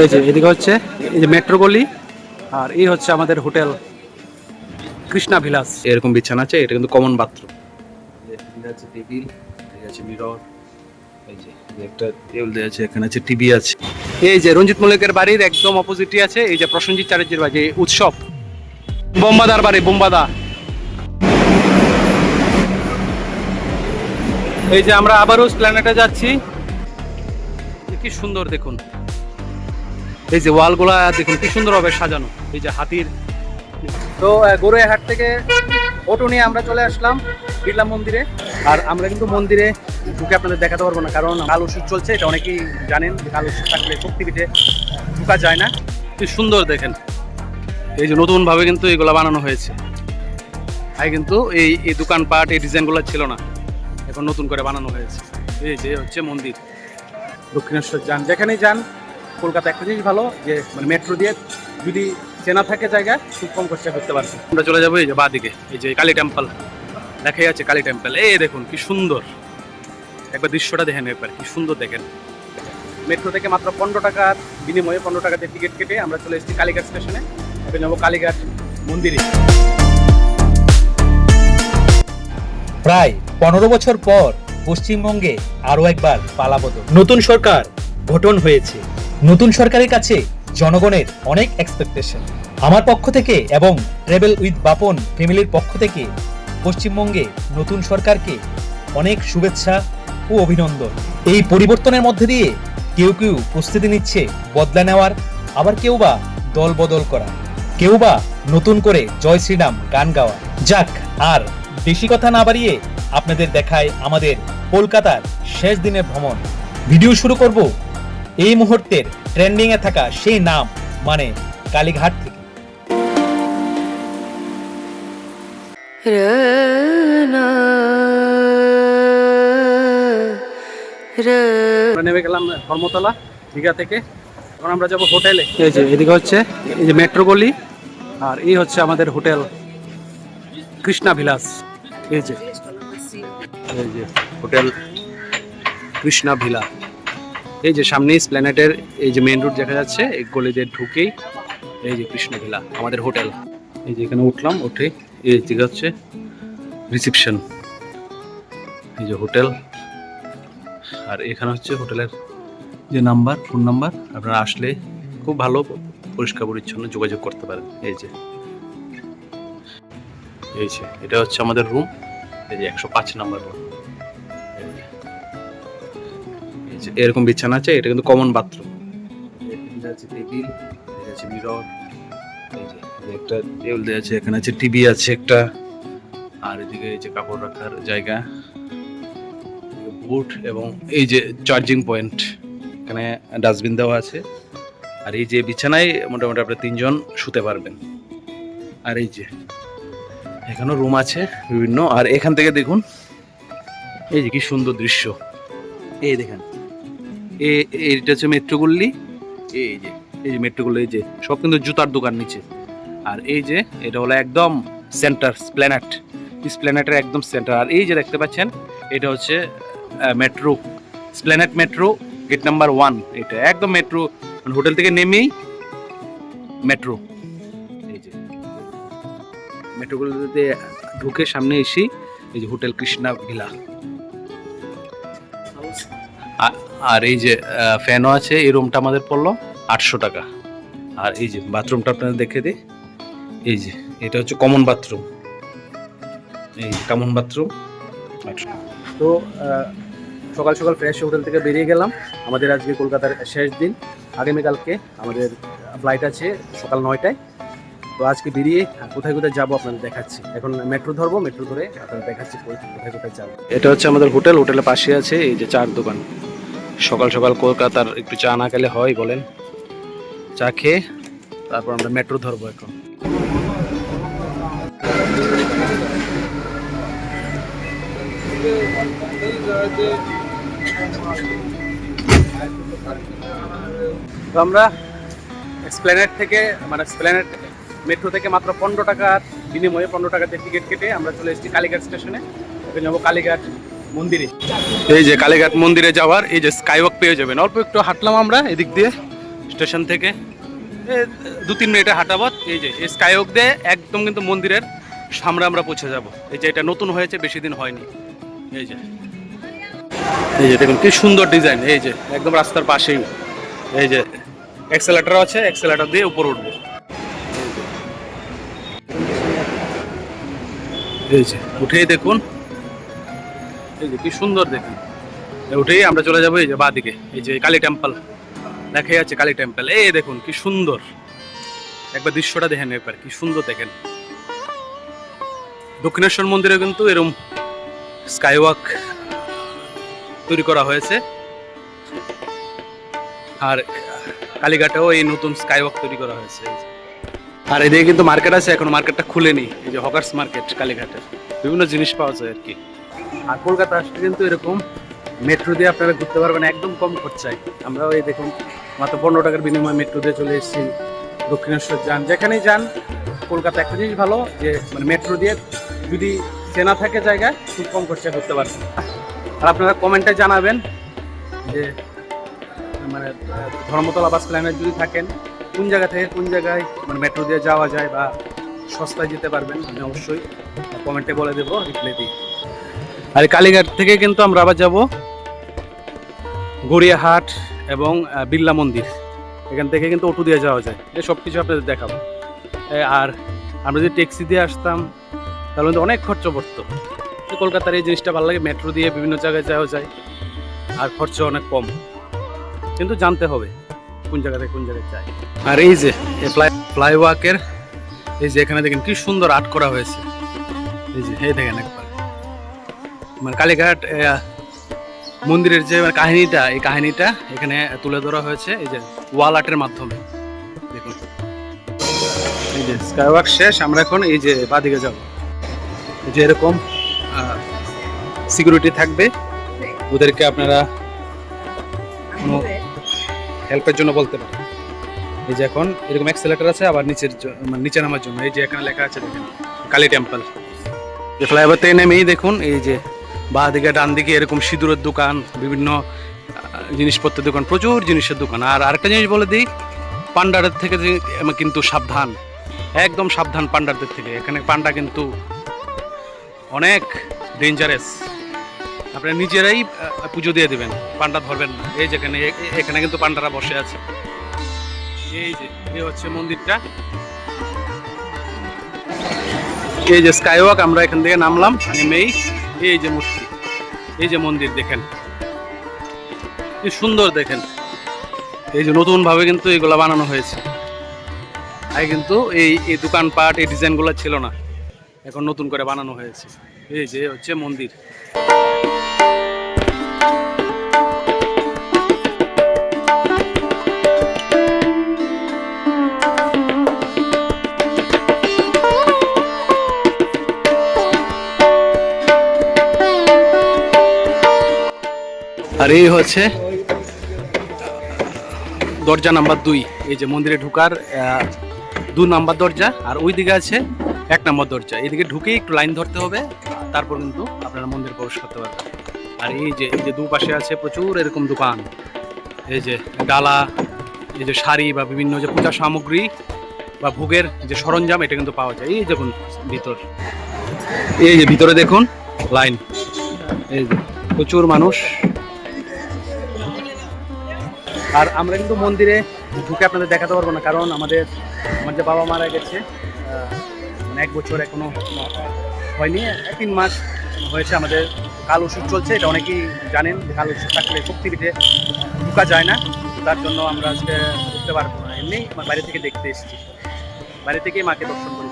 এই যে এদিকে হচ্ছে এই যে মেট্রো গলি, আর এই হচ্ছে আমাদের হোটেল কৃষ্ণা ভিলাস। এরকম বিছানা আছে, এটা কিন্তু কমন বাথরুম। টেবিল, মিরর, এই যে একটা টেবিল দেওয়া আছে, এখানে আছে টিভি আছে। এই যে রঞ্জিত মল্লিকের বাড়ির একদম অপোজিটে আছে এই যে প্রসেনজিৎ চ্যাটার্জির বাড়ি উৎসব, বোম্বাদার বাড়ি বোম্বাদা। এই যে আমরা আবারও প্ল্যানেটে যাচ্ছি, কি সুন্দর দেখুন। এই যে ওয়ালগুলা দেখুন কি সুন্দরভাবে সাজানো, এই যে হাতির। তো গড়িয়াহাট থেকে অটো নিয়ে আমরা চলে আসলাম বিড়লা মন্দিরে। আর আমরা কিন্তু মন্দিরে ঢুকে আপনাদের দেখাতে পারবো না, কারণ কাল ওষুধ চলছে, এটা অনেকেই জানেন যে কাল ওষুধ থাকলে শক্তিপীঠে ঢুকা যায় না। কি সুন্দর দেখেন, এই যে নতুন ভাবে কিন্তু এগুলা বানানো হয়েছে। আগে কিন্তু এই দোকানপাট এই ডিজাইনগুলো ছিল না, এখন নতুন করে বানানো হয়েছে। এই যে হচ্ছে মন্দির দক্ষিণেশ্বর। যান যেখানেই যান কলকাতা একটা জিনিস ভালো, যে মানে মেট্রো দিয়ে যদি চেনা থাকে জায়গা খুব কম খরচা করতে পারছি। আমরা চলে যাবো এই যে বাঁ দিকে, এই যে কালী টেম্পল দেখাই যাচ্ছে, কালী টেম্পল। এই দেখুন কি সুন্দর, একবার দৃশ্যটা দেখেন, একবার কি সুন্দর দেখেন। মেট্রো থেকে মাত্র 15 টাকার বিনিময়ে 15 টাকাতে টিকিট কেটে আমরা চলে এসেছি কালীঘাট স্টেশনে। এখন যাবো কালীঘাট মন্দিরে। প্রায় 15 বছর পর পশ্চিমবঙ্গে আরো একবার পালাবদল। নতুন সরকার গঠন হয়েছে। নতুন সরকারের কাছে জনগণের অনেক এক্সপেকটেশন। আমার পক্ষ থেকে এবং ট্রাভেল উইথ বাপন ফ্যামিলির পক্ষ থেকে পশ্চিমবঙ্গে নতুন সরকারকে অনেক শুভেচ্ছা ও অভিনন্দন। এই পরিবর্তনের মধ্যে দিয়ে কেউ কেউ প্রস্তুতি নিচ্ছে বদলা নেওয়ার, আবার কেউ বা দল বদল করা, কেউ বা নতুন করে জয় শ্রীরাম গান গাওয়া। যাক, আর বেশি কথা না বাড়িয়ে আপনাদের দেখায় আমাদের কলকাতার শেষ দিনের ভ্রমণ। ভিডিও শুরু করব এই মুহূর্তের ট্রেন্ডিং এ থাকা সেই নাম মানে কালীঘাট থেকে। নেমে গেলাম ধর্মতলা দীঘা থেকে। এখন আমরা যাবো হোটেলে। এই যে এদিকে হচ্ছে এই যে মেট্রো গলি, আর এই হচ্ছে আমাদের হোটেল কৃষ্ণা ভিলাস। এই যে হোটেল কৃষ্ণা ভিলা। এই যে সামনেই প্ল্যানেটের এই যে মেইন রোড দেখা যাচ্ছে, এই গলিতে ঢুকেই এই যে কৃষ্ণা ভিলা আমাদের হোটেল। এই যে এখানে উঠলাম, উঠে এই দিকে হচ্ছে রিসেপশন, এই যে হোটেল। আর এখানে হচ্ছে হোটেলের যে নাম্বার, ফোন নাম্বার, আপনারা আসলে খুব ভালো পরিষ্কার পরিচ্ছন্ন যোগাযোগ করতে পারেন। এই যে এটা হচ্ছে আমাদের রুম, এই যে 105 নাম্বার রুম। এরকম বিছানা আছে, এটা কিন্তু কমন বাথরুম। টেবিল, মিরর, এই যে একটা টেবিল দেওয়া আছে, এখানে আছে টিভি আছে একটা, আর এদিকে এই যে কাপড় রাখার জায়গা, বুট, এবং এই যে চার্জিং পয়েন্ট, এখানে ডাস্টবিন দেওয়া আছে। আর এই যে বিছানায় মোটামুটি আপনারা 3 জন শুতে পারবেন। আর এই যে এখানেও রুম আছে বিভিন্ন। আর এখান থেকে দেখুন এই যে কি সুন্দর দৃশ্য, এই দেখেন এইটা হচ্ছে মেট্রোগুল্লি। এই যে মেট্রোগুল্লি, এই যে সব কিন্তু জুতার দোকান নিচে। আর এই যে এটা হলো একদম সেন্টার স্প্ল্যানেটের একদম সেন্টার। আর এই যে দেখতে পাচ্ছেন এটা হচ্ছে মেট্রো স্প্ল্যানেট মেট্রো গেট নাম্বার 1। এটা একদম মেট্রো, মানে হোটেল থেকে নেমেই মেট্রো। এই যে মেট্রোগুলোতে ঢুকে সামনে এসেই এই যে হোটেল কৃষ্ণা ভিলা। আর এই যে ফ্যানও আছে। এই রুমটা আমাদের পড়লো 800 টাকা। আর এই যে বাথরুমটা আপনাদের দেখে দিই, এই যে এটা হচ্ছে কমন বাথরুম, এই কমন বাথরুম। তো সকাল সকাল ফ্রেশ হোটেল থেকে বেরিয়ে গেলাম। আমাদের আজকে কলকাতার শেষ দিন, আগামীকালকে আমাদের ফ্লাইট আছে সকাল 9টায়। তো আজকে বেরিয়ে কোথায় কোথায় যাবো আপনাদের দেখাচ্ছি। এখন মেট্রো ধরবো, মেট্রো ধরে আপনাদের দেখাচ্ছি কোথায় কোথায় যাবো। এটা হচ্ছে আমাদের হোটেল, হোটেলের পাশে আছে এই যে চার দোকান। সকাল সকাল কলকাতার একটু চা না খেলে হয় বলেন? চা খেয়ে তারপর আমরা মেট্রো ধরবো। এখন তো আমরা এক্সপ্ল্যানেট থেকে, মানে এক্সপ্ল্যানেট মেট্রো থেকে মাত্র 15 টাকার বিনিময়ে 15 টাকাতে টিকিট কেটে আমরা চলে এসেছি কালীঘাট স্টেশনে। এখন যাবো কালীঘাট মন্দিরে। এই যে কালীঘাট মন্দিরে যাওয়ার এই যে স্কাইওয়াক পেয়ে যাবেন। অল্প একটু হাঁটলাম আমরা এদিক দিয়ে স্টেশন থেকে 2-3 মিনিটে হাঁটা পথ। এই যে স্কাইওয়াক দিয়ে একদম কিন্তু মন্দিরের সামনে আমরা পৌঁছে যাব। এই যে এটা নতুন হয়েছে, বেশি দিন হয়নি। এই যে দেখুন কি সুন্দর ডিজাইন। এই যে একদম রাস্তার পাশেই। এই যে অ্যাক্সেলেটর আছে, অ্যাক্সেলেটর দিয়ে উপরে উঠবো। এই যে উঠেই দেখুন, এই যে কি সুন্দর দেখুন। উঠেই আমরা চলে যাবো এই যে বাঁদিকে, এই যে কালী টেম্পল দেখা যাচ্ছে, কালী টেম্পল। এই দেখুন কি সুন্দর, একবার দৃশ্যটা দেখেন, একবার কি সুন্দর দেখেন। দক্ষিণেশ্বর মন্দিরে কিন্তু এরকম স্কাইওয়াক তৈরি করা হয়েছে, আর কালীঘাটেও এই নতুন স্কাইওয়াক তৈরি করা হয়েছে। আর এদিকে কিন্তু মার্কেট আছে, এখন মার্কেটটা খুলেনি। এই যে হকার্স মার্কেট কালীঘাটের, বিভিন্ন জিনিস পাওয়া যায় আর কি। আর কলকাতা আসলে কিন্তু এরকম মেট্রো দিয়ে আপনারা ঘুরতে পারবেন একদম কম খরচায়। আমরাও এই দেখুন মাত্র 15 টাকার বিনিময়ে মেট্রো দিয়ে চলে এসেছি। দক্ষিণেশ্বর যান, যেখানেই যান, কলকাতা একটা জিনিস ভালো যে মানে মেট্রো দিয়ে যদি চেনা থাকে জায়গায়, খুব কম খরচায় ঘুরতে পারবেন। আর আপনারা কমেন্টে জানাবেন যে মানে ধর্মতলা বাস প্ল্যানে যদি থাকেন, কোন জায়গা থেকে কোন জায়গায় মানে মেট্রো দিয়ে যাওয়া যায় বা সস্তায় যেতে পারবেন। আমি অবশ্যই কমেন্টে বলে দেবো, রিপ্লাই দিই। আর কালীঘাট থেকে কিন্তু আমরা আবার যাব গড়িয়াহাট এবং বিড়লা মন্দির। এখান থেকে কিন্তু অটো দিয়ে যাওয়া যায়। এই সব কিছু আপনাদের দেখাবো। আর আমরা যদি ট্যাক্সি দিয়ে আসতাম তাহলে কিন্তু অনেক খরচ পড়তো। কলকাতার এই জিনিসটা ভালো লাগে, মেট্রো দিয়ে বিভিন্ন জায়গায় যাওয়া যায় আর খরচ অনেক কম, কিন্তু জানতে হবে কোন জায়গা থেকে কোন জায়গায় যায়। আর এই যে ফ্লাইওয়াকের এই যে এখানে দেখেন কি সুন্দর আর্ট করা হয়েছে। এই যে এই দেখেন একবার মানে কালীঘাট মন্দিরের যে কাহিনীটা, এই কাহিনীটা এখানে তুলে ধরা হয়েছে এই যে ওয়াল আর্টের মাধ্যমে। দেখুন এই যে স্কাইওয়াক শেষ, আমরা এখন এই যে বাদিকে যাব। এই যে এরকম সিকিউরিটি থাকবে, ওদেরকে আপনারা কোনো হেল্পের জন্য বলতে পারেন। এই যে এখন এরকম অ্যাক্সেলেটর আছে, আবার নিচে নামার জন্য এই যে এখানে লেখা আছে দেখেন কালী টেম্পল। যে ফ্লাইওভার থেকে নেমেই দেখুন এই যে বাঁ দিকে ডান দিকে এরকম সিঁদুরের দোকান, বিভিন্ন জিনিসপত্রের দোকান, প্রচুর জিনিসের দোকান। আর আরেকটা জিনিস বলে দিই, পান্ডারের থেকে কিন্তু সাবধান, একদম সাবধান পান্ডারদের থেকে। এখানে পান্ডা কিন্তু অনেক ডেঞ্জারাস, আপনারা নিজেরাই পুজো দিয়ে দেবেন, পান্ডা ধরবেন না। এই যেখানে এখানে কিন্তু পান্ডারা বসে আছে। এই যে এই হচ্ছে মন্দিরটা, এই যে স্কাইওয়াক। আমরা এখান থেকে নামলাম, নেমেই এই যে মূর্তি, এই যে মন্দির দেখেন কি সুন্দর দেখেন। এই যে নতুন ভাবে কিন্তু এগুলা বানানো হয়েছে। আগে কিন্তু এই দোকানপাট এই ডিজাইনগুলো ছিল না, এখন নতুন করে বানানো হয়েছে। এই যে হচ্ছে মন্দির। আর এই হচ্ছে দরজা নাম্বার 2, এই যে মন্দিরে ঢোকার 2 নাম্বার দরজা। আর ওই দিকে আছে 1 নাম্বার দরজা। এইদিকে ঢুকে একটু লাইন ধরতে হবে, তারপর কিন্তু আপনারা মন্দিরে প্রবেশ করতে পারবেন। আর এই যে দুপাশে আছে প্রচুর এরকম দোকান, এই যে ডালা, এই যে শাড়ি বা বিভিন্ন যে পূজা সামগ্রী বা ভোগের যে সরঞ্জাম, এটা কিন্তু পাওয়া যায়। এই দেখুন ভিতর, এই যে ভিতরে দেখুন লাইন, এই যে প্রচুর মানুষ। আর আমরা কিন্তু মন্দিরে ঢুকে আপনাদের দেখাতে পারবো না, কারণ আমার যে বাবা মারা গেছে, মানে 1 বছর এখনো হয়নি, 3 মাস হয়েছে। আমাদের কাল ওষুধ চলছে, এটা অনেকেই জানেন। কাল ওষুধ থাকলে শক্তিপীঠে ঢুকা যায় না, তার জন্য আমরা আজকে ঢুকতে পারবো না। এমনি বাইরে থেকে দেখতে এসেছি, বাইরে থেকেই মাকে দর্শন করি।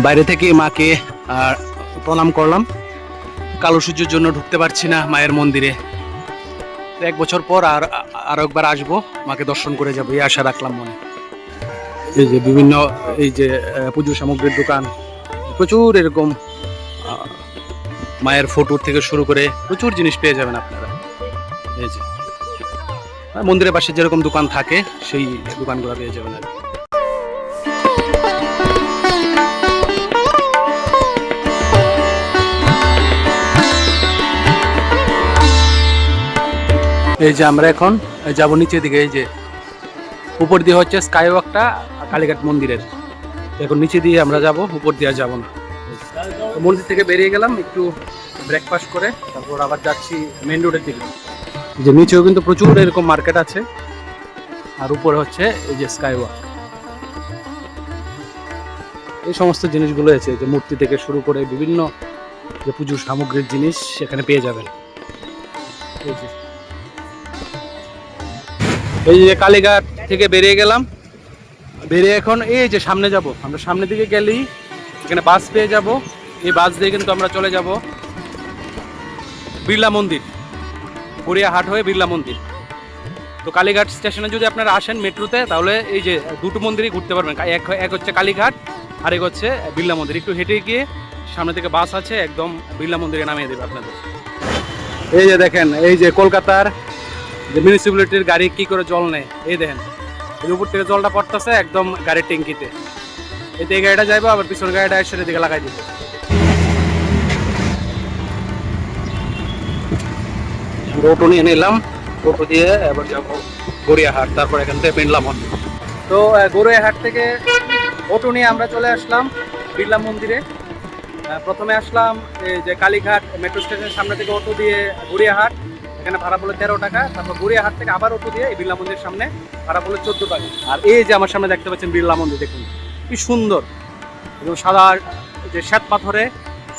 বাইরে থেকে মাকে প্রণাম করলাম। কালো সূর্যের জন্য ঢুকতে পারছি না মায়ের মন্দিরে। 1 বছর পর আরো একবার আসবো, মাকে দর্শন করে যাবো, এই আশা রাখলাম মনে। এই যে বিভিন্ন এই যে পুজো সামগ্রীর দোকান, প্রচুর এরকম মায়ের ফটো থেকে শুরু করে প্রচুর জিনিস পেয়ে যাবেন আপনারা। এই যে মন্দিরের পাশে যেরকম দোকান থাকে সেই দোকানগুলো পেয়ে যাবেন আর কি। এই যে আমরা এখন যাব নিচের দিকে। এই যে উপর দিয়ে হচ্ছে স্কাই ওয়াকটা কালীঘাট মন্দিরের। এখন নিচে দিয়ে আমরা যাব, উপর দিয়ে যাব না। তো মন্দির থেকে বেরিয়ে গেলাম একটু ব্রেকফাস্ট করে, তারপর আবার যাচ্ছি মেন রোডের দিকে। এই যে নিচেও কিন্তু প্রচুর এরকম মার্কেট আছে, আর উপরে হচ্ছে এই যে স্কাই ওয়াক। এই সমস্ত জিনিসগুলো আছে, যে মূর্তি থেকে শুরু করে বিভিন্ন যে পুজোর সামগ্রীর জিনিস সেখানে পেয়ে যাবেন। এই যে কালীঘাট থেকে বেরিয়ে গেলাম, বেরিয়ে এখন এই যে সামনে যাব। আমরা সামনের দিকে গেলেই এখানে বাস পেয়ে যাব। এই বাস দিয়ে কিন্তু আমরা চলে যাব বিড়লা মন্দির, গড়িয়াহাট হয়ে বিড়লা মন্দির। তো কালীঘাট স্টেশনে যদি আপনারা আসেন মেট্রোতে, তাহলে এই যে দুটো মন্দিরই ঘুরতে পারবেন। এক হচ্ছে কালীঘাট, আর এক হচ্ছে বিড়লা মন্দির। একটু হেঁটে গিয়ে সামনে থেকে বাস আছে, একদম বিড়লা মন্দিরে নামিয়ে দেবে আপনাদের। এই যে দেখেন, এই যে কলকাতার যে মিউনিসিপ্যালিটির গাড়ি কি করে জল নেয়, এই দেখেন এই উপর থেকে জলটা পড়তেছে একদম গাড়ির ট্যাঙ্কিতে। এতে এই গাড়িটা যাইবো, আবার পিছনের গাড়িটা এসে দিকে লাগাই দিবে। অটো নিয়ে নিলাম, অটো দিয়ে এবার যাবো গড়িয়াহাট, তারপর এখান থেকে বিড়লা মন্দির। তো গড়িয়াহাট থেকে অটো নিয়ে আমরা চলে আসলাম বিড়লা মন্দিরে। প্রথমে আসলাম এই যে কালীঘাট মেট্রো স্টেশনের সামনে থেকে অটো দিয়ে গড়িয়াহাট, এখানে ভাড়া পড়লো 13 টাকা। তারপর গড়িয়াহাট থেকে আবার অটো দিয়ে এই বিড়লা মন্দিরের সামনে ভাড়া পড়লো 14 টাকা। আর এই যে আমার সামনে দেখতে পাচ্ছেন বিড়লা মন্দির, দেখুন কি সুন্দর, এবং সাদা যে শ্বেত পাথরে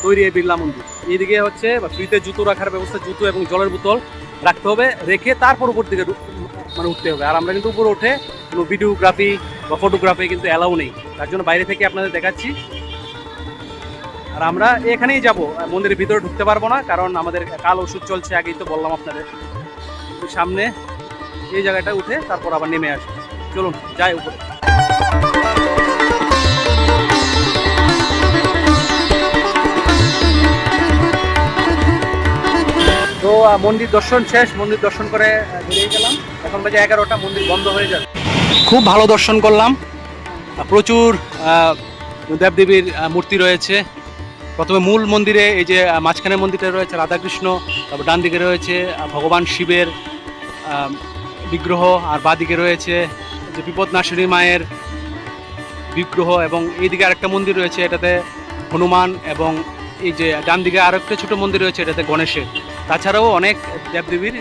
তৈরি এই বিড়লা মন্দির। এইদিকে হচ্ছে ফ্রিতে জুতো রাখার ব্যবস্থা, জুতো এবং জলের বোতল রাখতে হবে, রেখে তারপর উপর দিকে মানে উঠতে হবে। আর আমরা কিন্তু উপরে উঠে কোনো ভিডিওগ্রাফি বা ফটোগ্রাফি কিন্তু অ্যালাউ নেই, তার জন্য বাইরে থেকে আপনাদের দেখাচ্ছি। আর আমরা এখানেই যাব, মন্দিরের ভিতরে ঢুকতে পারবো না, কারণ আমাদের কাল ওষুধ চলছে, আগেই তো বললাম আপনাদের। সামনে এই জায়গাটা উঠে তারপর আবার নেমে আসবে। চলুন যাই উপরে। তো মন্দির দর্শন শেষ, মন্দির দর্শন করে বেরিয়ে গেলাম। এখন বাজে 11টা, মন্দির বন্ধ হয়ে যাবে। খুব ভালো দর্শন করলাম, প্রচুর দেবদেবীর মূর্তি রয়েছে। প্রথমে মূল মন্দিরে এই যে মাঝখানের মন্দিরটা রয়েছে রাধাকৃষ্ণ, তারপর ডান দিকে রয়েছে ভগবান শিবের বিগ্রহ, আর বাঁদিকে রয়েছে যে বিপদনাশিনী মায়ের বিগ্রহ, এবং এইদিকে আরেকটা মন্দির রয়েছে, এটাতে হনুমান, এবং এই যে ডান দিকে আরেকটা ছোট মন্দির রয়েছে, এটাতে গণেশের। তাছাড়াও অনেক দেবদেবীর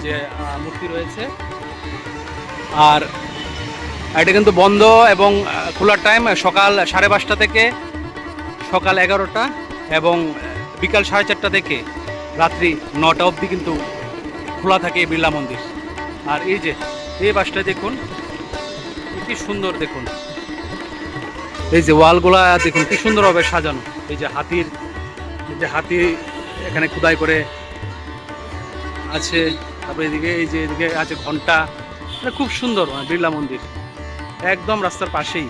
যে মূর্তি রয়েছে। আর এটা কিন্তু বন্ধ এবং খোলার টাইম সকাল 5:30 থেকে সকাল 11টা, এবং বিকাল 4:30 থেকে রাত্রি 9টা অবধি কিন্তু খোলা থাকে এই বিড়লা মন্দির। আর এই যে এই বাসটা দেখুন কি সুন্দর, দেখুন এই যে ওয়ালগুলা দেখুন কি সুন্দরভাবে সাজানো। এই যে হাতি এখানে খোদাই করে আছে। তারপরে এদিকে এই যে এদিকে আছে ঘন্টা, খুব সুন্দর বিড়লা মন্দির, একদম রাস্তার পাশেই,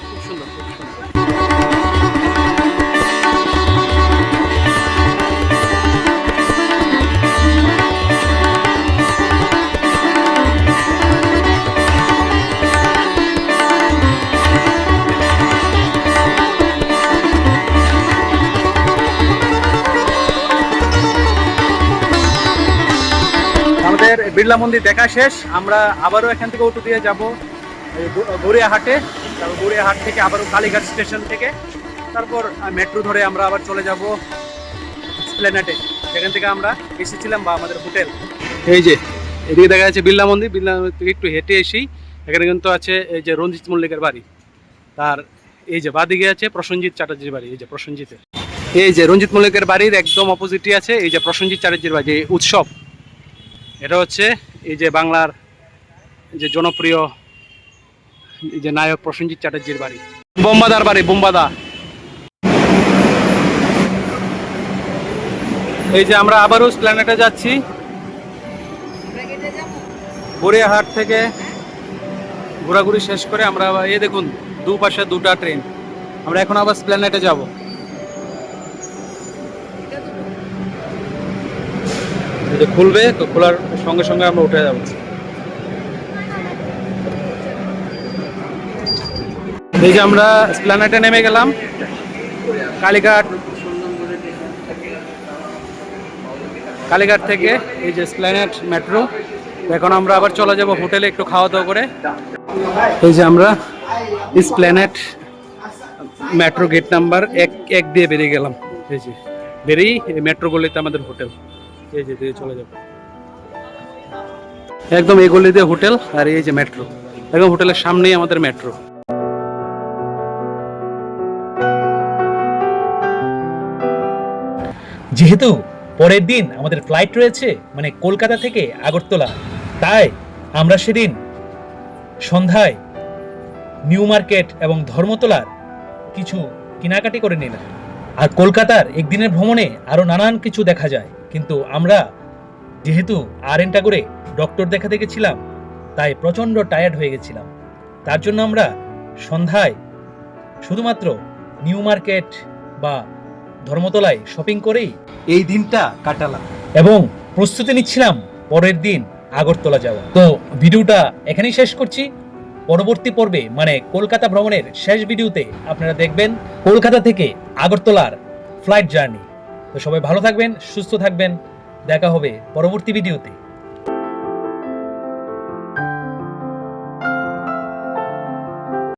খুব সুন্দর, খুব সুন্দর। আমাদের বিড়লা মন্দির দেখা শেষ, আমরা আবারও এখান থেকে অটো দিয়ে যাব গড়িয়াহাটে। তারপর গড়িয়াহাট থেকে আবারও কালীঘাট স্টেশন থেকে তারপর মেট্রো ধরে আমরা আবার চলে যাব এসপ্ল্যানেডে, সেখান থেকে আমরা এসেছিলাম, বা আমাদের হোটেল। এই যে এদিকে দেখা যাচ্ছে বিড়লা মন্দির, বিড়লা মন্দির থেকে একটু হেঁটে এসেই এখানে কিন্তু আছে এই যে রঞ্জিত মল্লিকের বাড়ি। তার এই যে বাদিকে আছে প্রসেনজিৎ চ্যাটার্জির বাড়ি, এই যে প্রসেনজিতের, এই যে রঞ্জিত মল্লিকের বাড়ির একদম অপোজিটে আছে এই যে প্রসেনজিৎ চ্যাটার্জির বাড়ি। এই উৎসব, এটা হচ্ছে এই যে বাংলার যে জনপ্রিয় এই যে নায়ক প্রসেনজিৎ চ্যাটার্জির বাড়ি, বোম্বাদার বাড়ি, বোম্বাদা। এই যে আমরা আবারও এসপ্ল্যানেডে যাচ্ছি গড়িয়াহাট থেকে। ঘোরাঘুরি শেষ করে আমরা এই দেখুন দুপাশে দুটা ট্রেন, আমরা এখন আবার এসপ্ল্যানেডে যাব। খুলবে তো, খোলার সঙ্গে সঙ্গে আমরা উঠে যাব। এই যে আমরা এসপ্ল্যানেডে নেমে গেলাম, কালীঘাট কালীঘাট থেকে এই যে এসপ্ল্যানেড মেট্রো। এখন আমরা আবার চলে যাব হোটেলে একটু খাওয়া দাওয়া করে। এই যে আমরা এসপ্ল্যানেড মেট্রো গেট নাম্বার 1 দিয়ে বেরিয়ে গেলাম। এই যে বেরিয়ে এই মেট্রো গলিতে আমাদের হোটেল। এই যে দিয়ে চলে যাব একদম এই গলি দিয়ে হোটেল, আর এই যে মেট্রো, একদম হোটেলের সামনেই আমাদের মেট্রো। যেহেতু পরের দিন আমাদের ফ্লাইট রয়েছে, মানে কলকাতা থেকে আগরতলা, তাই আমরা সেদিন সন্ধ্যায় নিউ মার্কেট এবং ধর্মতলার কিছু কেনাকাটি করে নিলাম। আর কলকাতার একদিনের ভ্রমণে আরো নানান কিছু দেখা যায়, কিন্তু আমরা যেহেতু আরেনটাগরে ডক্টর দেখাতে গেছিলাম, তাই প্রচন্ড টায়ার্ড হয়ে গেছিলাম। তার জন্য আমরা সন্ধ্যায় শুধুমাত্র নিউ মার্কেট বা ধর্মতলায় শপিং করেই এই দিনটা কাটালাম এবং প্রস্তুতি নিচ্ছিলাম পরের দিন আগরতলা যাওয়া। তো ভিডিওটা এখানেই শেষ করছি। পরবর্তী পর্বে মানে কলকাতা ভ্রমণের শেষ ভিডিওতে আপনারা দেখবেন কলকাতা থেকে আগরতলার ফ্লাইট জার্নি। তো সবাই ভালো থাকবেন, সুস্থ থাকবেন, দেখা হবে পরবর্তী ভিডিওতে।